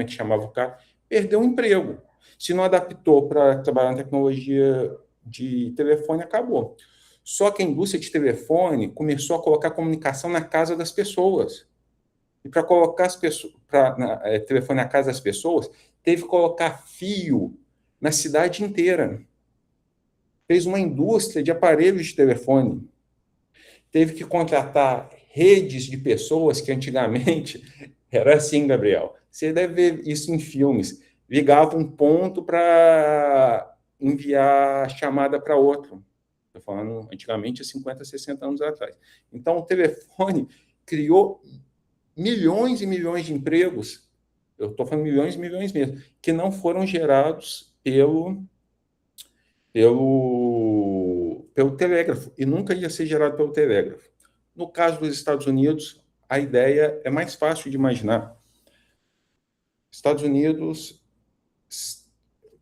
é que chamava o cara, perdeu o emprego. Se não adaptou para trabalhar na tecnologia de telefone, acabou. Só que a indústria de telefone começou a colocar comunicação na casa das pessoas. E para colocar telefone na casa das pessoas, teve que colocar fio na cidade inteira. Fez uma indústria de aparelhos de telefone. Teve que contratar redes de pessoas que antigamente era assim, Gabriel. Você deve ver isso em filmes. Ligava um ponto para enviar chamada para outro. Estou falando antigamente, há 50, 60 anos atrás. Então, o telefone criou milhões e milhões de empregos, eu estou falando milhões e milhões mesmo, que não foram gerados pelo telégrafo, e nunca ia ser gerado pelo telégrafo. No caso dos Estados Unidos, a ideia é mais fácil de imaginar. Estados Unidos,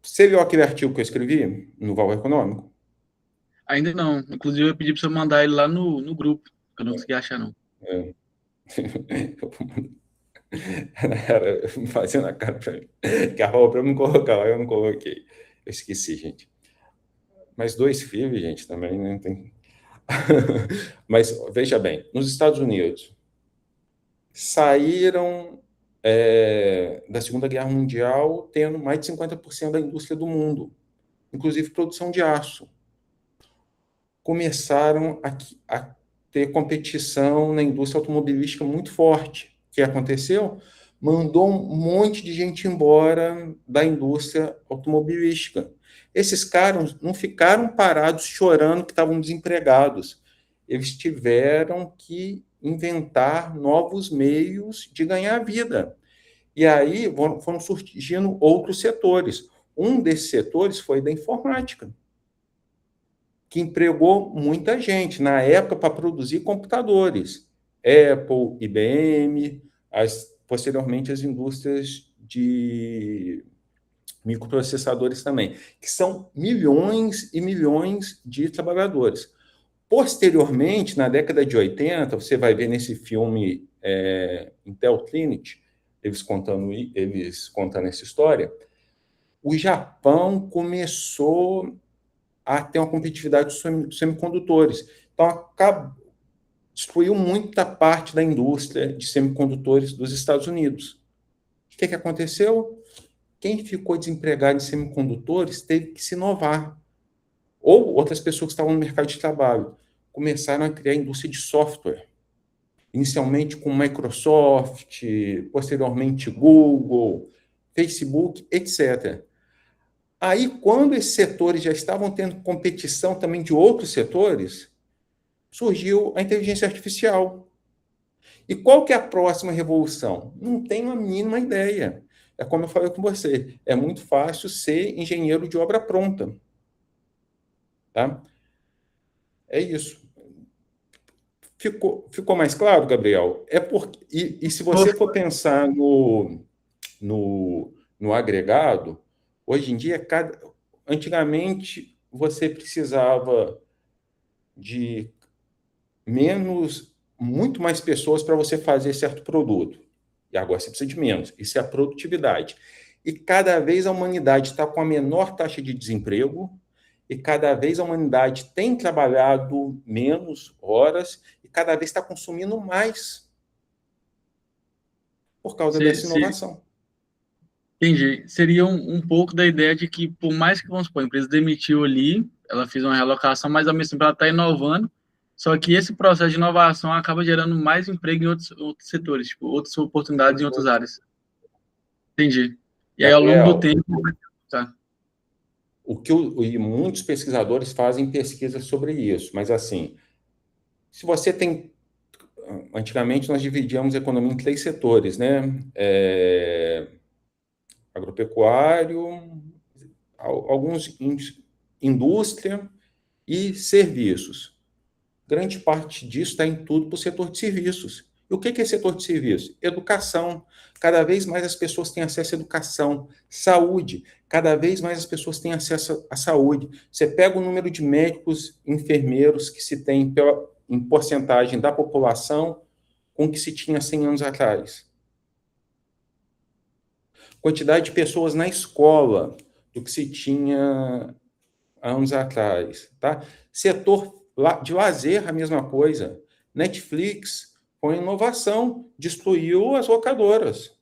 você viu aquele artigo que eu escrevi no Valor Econômico? Ainda não. Inclusive, eu pedi para você mandar ele lá no grupo, que eu não consegui achar, não. Era fazendo a cara para mim. Que a roupa eu não colocar lá, eu não coloquei. Eu esqueci, gente. Mas 2 filhos, gente, também não tem. Mas veja bem, nos Estados Unidos saíram da Segunda Guerra Mundial tendo mais de 50% da indústria do mundo, inclusive produção de aço. Começaram a ter competição na indústria automobilística muito forte. O que aconteceu? Mandou um monte de gente embora da indústria automobilística. Esses caras não ficaram parados chorando que estavam desempregados. Eles tiveram que inventar novos meios de ganhar vida. E aí foram surgindo outros setores. Um desses setores foi da informática, que empregou muita gente na época para produzir computadores. Apple, IBM, posteriormente as indústrias de microprocessadores também, que são milhões e milhões de trabalhadores. Posteriormente, na década de 80, você vai ver nesse filme Intel Trinity, eles contando essa história, o Japão começou a ter uma competitividade dos semicondutores. Então, destruiu muita parte da indústria de semicondutores dos Estados Unidos. O que aconteceu? Quem ficou desempregado em semicondutores teve que se inovar. Ou outras pessoas que estavam no mercado de trabalho começaram a criar a indústria de software. Inicialmente com Microsoft, posteriormente Google, Facebook, etc. Aí, quando esses setores já estavam tendo competição também de outros setores, surgiu a inteligência artificial. E qual que é a próxima revolução? Não tenho a mínima ideia. É como eu falei com você, é muito fácil ser engenheiro de obra pronta. Tá? É isso. Ficou mais claro, Gabriel? E se você for pensar no agregado, hoje em dia, antigamente, você precisava de muito mais pessoas para você fazer certo produto. E agora você precisa de menos. Isso é a produtividade. E cada vez a humanidade está com a menor taxa de desemprego, e cada vez a humanidade tem trabalhado menos horas, e cada vez está consumindo mais. por causa dessa inovação. Entendi. Seria um pouco da ideia de que, por mais que, vamos supor, a empresa demitiu ali, ela fez uma realocação, mas ao mesmo tempo ela está inovando, só que esse processo de inovação acaba gerando mais emprego em outros setores, tipo, outras oportunidades em outras áreas. Entendi. E aí, ao longo do tempo... Tá. E muitos pesquisadores fazem pesquisa sobre isso, mas assim, se você tem... Antigamente, nós dividíamos a economia em 3 setores, né? Agropecuário, alguns indústria e serviços. Grande parte disso está em tudo para o setor de serviços. E o que é setor de serviços? Educação. Cada vez mais as pessoas têm acesso à educação. Saúde. Cada vez mais as pessoas têm acesso à saúde. Você pega o número de médicos, enfermeiros que se tem em porcentagem da população com o que se tinha 100 anos atrás. Quantidade de pessoas na escola do que se tinha anos atrás. Tá? Setor de lazer, a mesma coisa. Netflix foi inovação, destruiu as locadoras.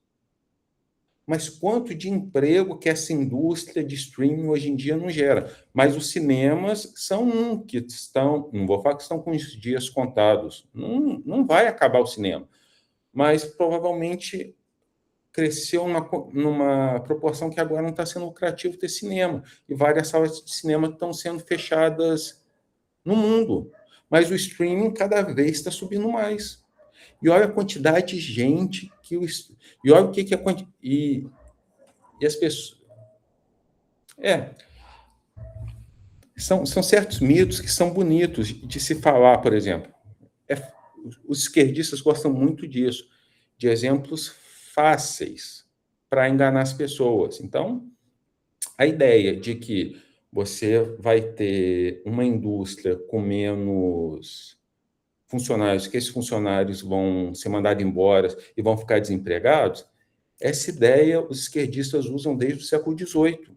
Mas quanto de emprego que essa indústria de streaming hoje em dia não gera? Mas os cinemas são que estão, não vou falar que estão com os dias contados, não vai acabar o cinema, mas provavelmente cresceu numa proporção que agora não está sendo lucrativo ter cinema, e várias salas de cinema estão sendo fechadas no mundo, mas o streaming cada vez está subindo mais. E olha a quantidade de gente que e olha o que é e as pessoas são certos mitos que são bonitos de se falar, por exemplo. Os esquerdistas gostam muito disso, de exemplos fáceis para enganar as pessoas. Então, a ideia de que você vai ter uma indústria com menos funcionários, que esses funcionários vão ser mandados embora e vão ficar desempregados, essa ideia os esquerdistas usam desde o século XVIII.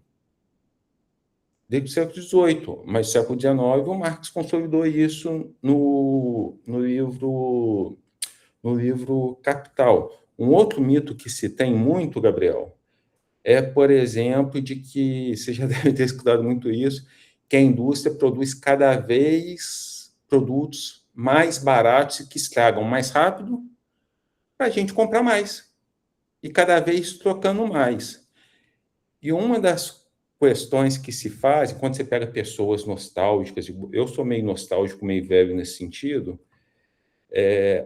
Desde o século XVIII, mas no século XIX o Marx consolidou isso no livro Capital. Um outro mito que se tem muito, Gabriel, é, por exemplo, de que, você já deve ter escutado muito isso, que a indústria produz cada vez produtos mais baratos e que estragam mais rápido para a gente comprar mais. E cada vez trocando mais. E uma das questões que se faz, quando você pega pessoas nostálgicas, eu sou meio nostálgico, meio velho nesse sentido,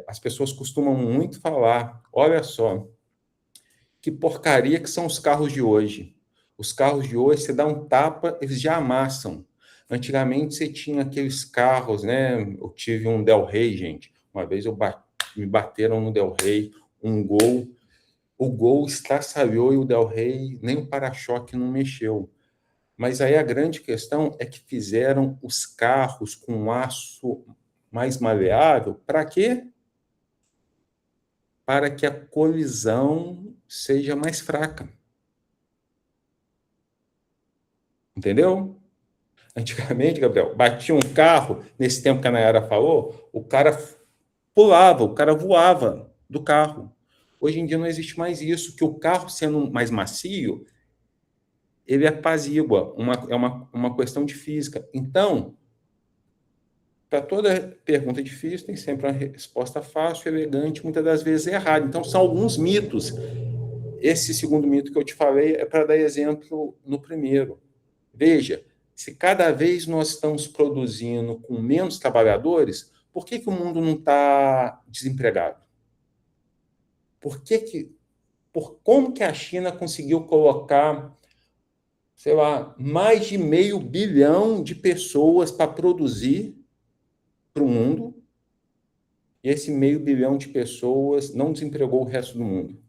as pessoas costumam muito falar, olha só, que porcaria que são os carros de hoje. Os carros de hoje, você dá um tapa, eles já amassam. Antigamente, você tinha aqueles carros, né? Eu tive um Del Rey, gente. Uma vez me bateram no Del Rey, um Gol. O Gol estraçalhou e o Del Rey, nem o para-choque não mexeu. Mas aí a grande questão é que fizeram os carros com aço mais maleável. Para quê? Para que a colisão seja mais fraca. Entendeu? Antigamente, Gabriel, batia um carro, nesse tempo que a Nayara falou, o cara pulava, o cara voava do carro. Hoje em dia não existe mais isso, que o carro sendo mais macio, ele apazigua, é uma questão de física. Então, para toda pergunta difícil, tem sempre uma resposta fácil, elegante, muitas das vezes errada. Então, são alguns mitos. Esse segundo mito que eu te falei é para dar exemplo no primeiro. Veja, se cada vez nós estamos produzindo com menos trabalhadores, por que o mundo não está desempregado? Como que a China conseguiu colocar, sei lá, mais de 500 bilhão de pessoas para produzir para o mundo, e esse 500 bilhão de pessoas não desempregou o resto do mundo?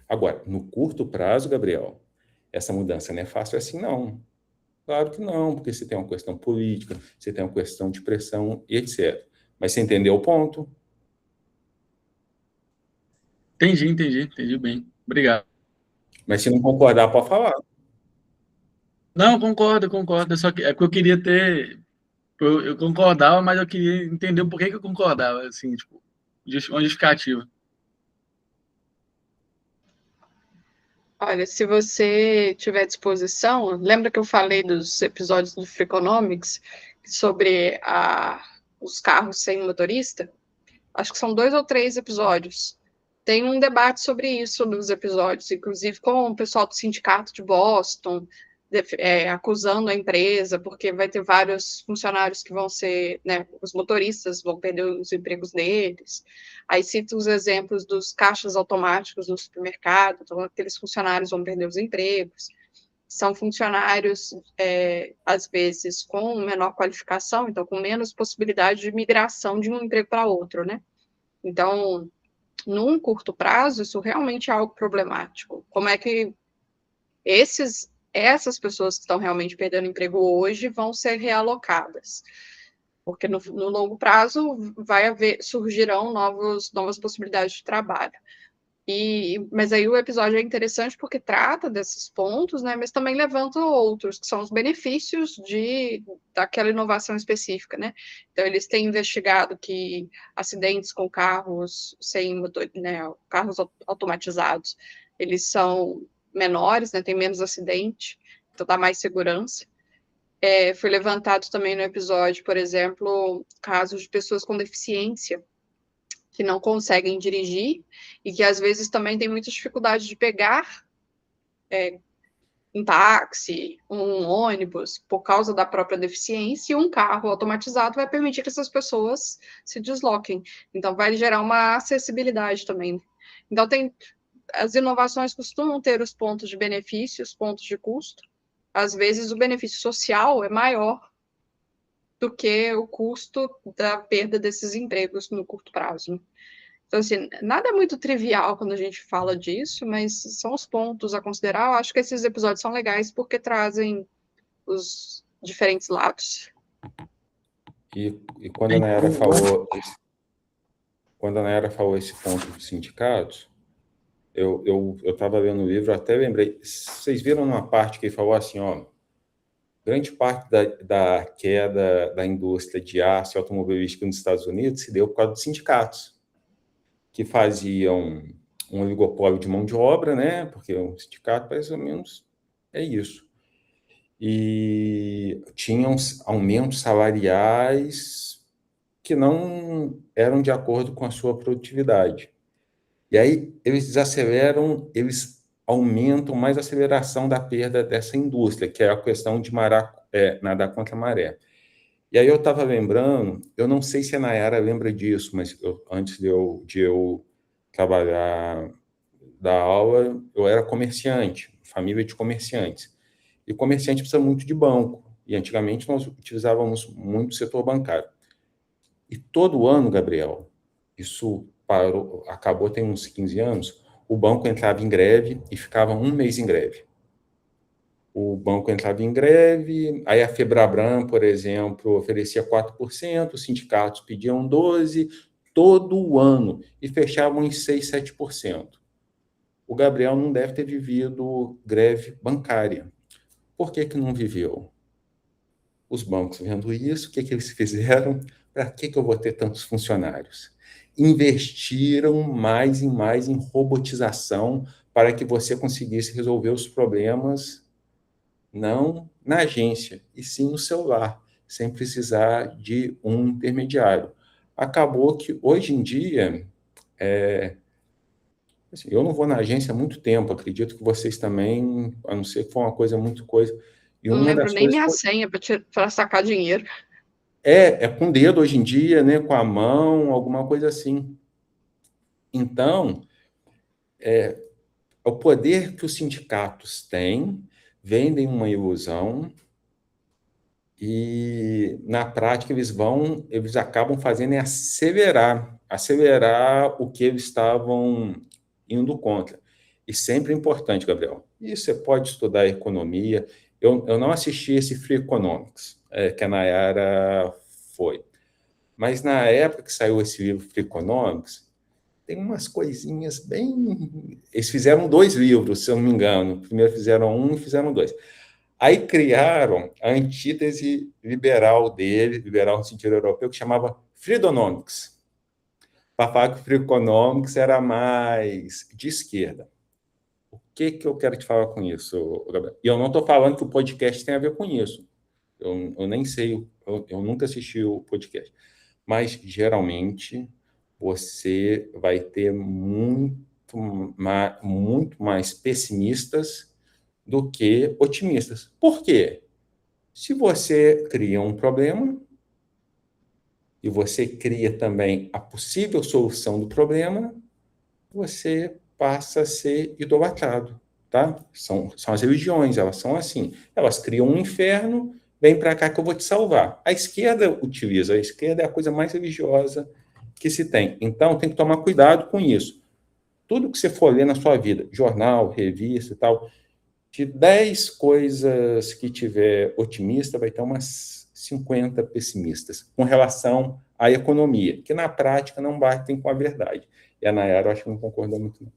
Agora, no curto prazo, Gabriel, essa mudança não é fácil assim, não. Claro que não, porque você tem uma questão política, você tem uma questão de pressão e etc. Mas você entendeu o ponto? Entendi bem. Obrigado. Mas se não concordar, pode falar. Não, concordo. Só que é porque eu queria ter... Eu concordava, mas eu queria entender o porquê que eu concordava, assim, tipo, uma justificativa. Olha, se você tiver disposição, lembra que eu falei dos episódios do Freakonomics sobre os carros sem motorista? Acho que são 2 ou 3 episódios. Tem um debate sobre isso nos episódios, inclusive com o pessoal do sindicato de Boston, acusando a empresa, porque vai ter vários funcionários que vão ser, né, os motoristas vão perder os empregos deles. Aí cita os exemplos dos caixas automáticos no supermercado, então aqueles funcionários vão perder os empregos. São funcionários, às vezes, com menor qualificação, então com menos possibilidade de migração de um emprego para outro, né? Então, num curto prazo, isso realmente é algo problemático. Como é que essas pessoas que estão realmente perdendo emprego hoje vão ser realocadas? Porque no longo prazo surgirão novas possibilidades de trabalho. Mas aí o episódio é interessante porque trata desses pontos, né? Mas também levanta outros, que são os benefícios daquela inovação específica, né? Então, eles têm investigado que acidentes com carros sem motor, né? Carros automatizados, eles são menores, né? Tem menos acidente, então dá mais segurança. Foi levantado também no episódio, por exemplo, casos de pessoas com deficiência que não conseguem dirigir e que às vezes também têm muita dificuldade de pegar um táxi, um ônibus, por causa da própria deficiência, e um carro automatizado vai permitir que essas pessoas se desloquem. Então, vai gerar uma acessibilidade também. Então, as inovações costumam ter os pontos de benefício, os pontos de custo. Às vezes, o benefício social é maior do que o custo da perda desses empregos no curto prazo, né? Então, assim, nada é muito trivial quando a gente fala disso, mas são os pontos a considerar. Eu acho que esses episódios são legais porque trazem os diferentes lados. E quando a Nayara falou esse ponto dos sindicatos, eu estava lendo o livro, até lembrei. Vocês viram uma parte que ele falou assim, ó, grande parte da queda da indústria de aço e automobilística nos Estados Unidos se deu por causa dos sindicatos, que faziam um oligopólio de mão de obra, né? Porque um sindicato, mais ou menos, é isso. E tinham aumentos salariais que não eram de acordo com a sua produtividade. E aí eles aumentam mais a aceleração da perda dessa indústria, que é a questão de nadar contra a maré. E aí eu estava lembrando, eu não sei se a Nayara lembra disso, mas antes de eu trabalhar da aula, eu era comerciante, família de comerciantes. E comerciante precisa muito de banco. E antigamente nós utilizávamos muito o setor bancário. E todo ano, Gabriel, isso acabou tem uns 15 anos, o banco entrava em greve e ficava um mês em greve. O banco entrava em greve, aí a Febraban, por exemplo, oferecia 4%, os sindicatos pediam 12%, todo ano, e fechavam em 6%, 7%. O Gabriel não deve ter vivido greve bancária. Por que não viveu? Os bancos vendo isso, o que eles fizeram? Para que eu vou ter tantos funcionários? Investiram mais em robotização para que você conseguisse resolver os problemas não na agência, e sim no celular, sem precisar de um intermediário. Acabou que, hoje em dia, assim, eu não vou na agência há muito tempo, acredito que vocês também, a não ser que foi uma coisa muito coisa. E Não uma lembro das nem coisas minha senha para sacar dinheiro. é com o dedo hoje em dia, né, com a mão, alguma coisa assim. Então, o poder que os sindicatos têm, vendem uma ilusão, e na prática eles acabam fazendo acelerar o que eles estavam indo contra. E sempre é importante, Gabriel. E você pode estudar economia. Eu não assisti esse Free Economics, que a Nayara foi. Mas na época que saiu esse livro Free Economics, tem umas coisinhas bem... Eles fizeram 2 livros, se eu não me engano. Primeiro fizeram 1 e fizeram 2. Aí criaram a antítese liberal liberal no sentido europeu, que chamava Freedonomics, para falar que o Free Economics era mais de esquerda. O que eu quero te falar com isso, Gabriel? E eu não estou falando que o podcast tem a ver com isso. Eu nem sei, eu nunca assisti o podcast. Mas, geralmente, você vai ter muito mais pessimistas do que otimistas. Por quê? Se você cria um problema e você cria também a possível solução do problema, você passa a ser idolatrado, tá? São as religiões, elas são assim. Elas criam um inferno, vem para cá que eu vou te salvar. A esquerda utiliza, a esquerda é a coisa mais religiosa que se tem. Então, tem que tomar cuidado com isso. Tudo que você for ler na sua vida, jornal, revista e tal, de 10 coisas que tiver otimista, vai ter umas 50 pessimistas com relação à economia, que na prática não batem com a verdade. E a Nayara, eu acho que não concorda muito, não.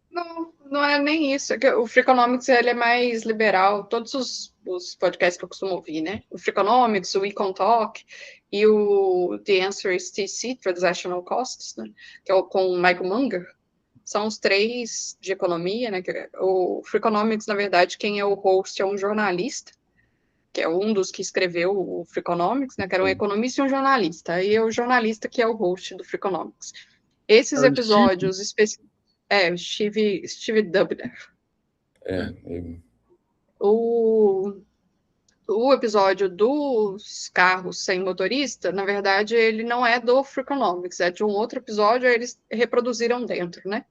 Não, não é nem isso. É que o Freakonomics, ele é mais liberal. Todos os podcasts que eu costumo ouvir, né? O Freakonomics, o Econ Talk e o The Answer is TC, Transactional Costs, né? Que é com o Michael Munger. São os 3 de economia, né? O Freakonomics, na verdade, quem é o host é um jornalista, que é um dos que escreveu o Freakonomics, né? Que era um economista e um jornalista. E é o jornalista que é o host do Freakonomics. Esses episódios específicos. O Steve Dubner. O episódio dos carros sem motorista, na verdade, ele não é do Freakonomics, é de um outro episódio, eles reproduziram dentro, né?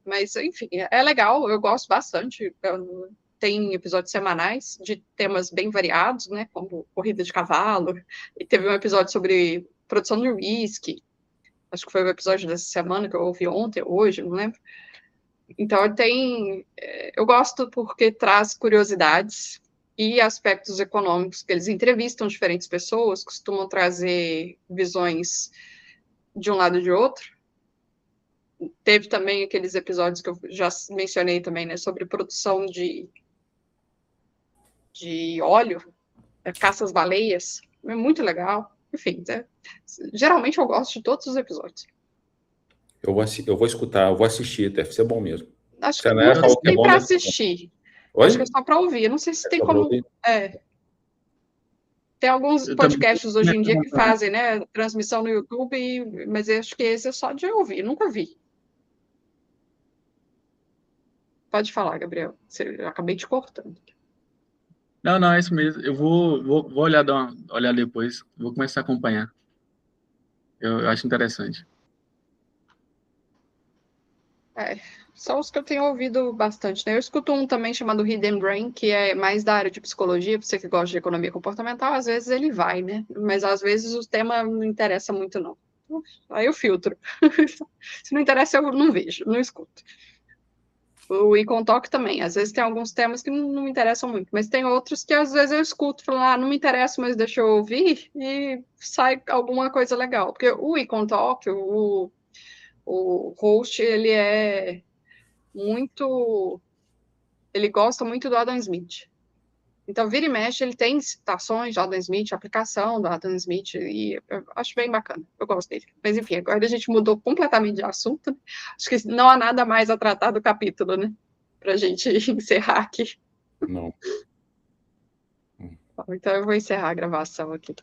Mas, enfim, é legal, eu gosto bastante. Tem episódios semanais de temas bem variados, né? Como corrida de cavalo, e teve um episódio sobre produção de whisky. Acho que foi o episódio dessa semana que eu ouvi ontem, hoje, não lembro. Então, eu gosto porque traz curiosidades e aspectos econômicos, que eles entrevistam diferentes pessoas, costumam trazer visões de um lado e de outro. Teve também aqueles episódios que eu já mencionei também, né, sobre produção de óleo, caça às baleias, é muito legal. Enfim, geralmente eu gosto de todos os episódios. Eu vou escutar, eu vou assistir, deve ser bom mesmo. Acho que não sei se tem para assistir. Oi? Acho que é só para ouvir. Eu não sei se tem como. Tem alguns podcasts hoje em dia que fazem, né? Transmissão no YouTube, mas eu acho que esse é só de ouvir. Eu nunca vi. Pode falar, Gabriel. Eu acabei te cortando. Não, é isso mesmo. Eu vou olhar, olhar depois. Vou começar a acompanhar. Eu acho interessante. São os que eu tenho ouvido bastante, né? Eu escuto um também chamado Hidden Brain, que é mais da área de psicologia, para você que gosta de economia comportamental, às vezes ele vai, né? Mas às vezes o tema não interessa muito, não. Aí eu filtro. Se não interessa, eu não vejo, não escuto. O Econ Talk também, às vezes tem alguns temas que não me interessam muito, mas tem outros que às vezes eu escuto, falando, não me interessa, mas deixa eu ouvir, e sai alguma coisa legal. Porque o Econ Talk, o host, ele é muito... Ele gosta muito do Adam Smith. Então, vira e mexe, ele tem citações de Adam Smith, aplicação do Adam Smith, e eu acho bem bacana. Eu gosto dele. Mas, enfim, agora a gente mudou completamente de assunto. Né? Acho que não há nada mais a tratar do capítulo, né? Pra gente encerrar aqui. Não. Então, eu vou encerrar a gravação aqui.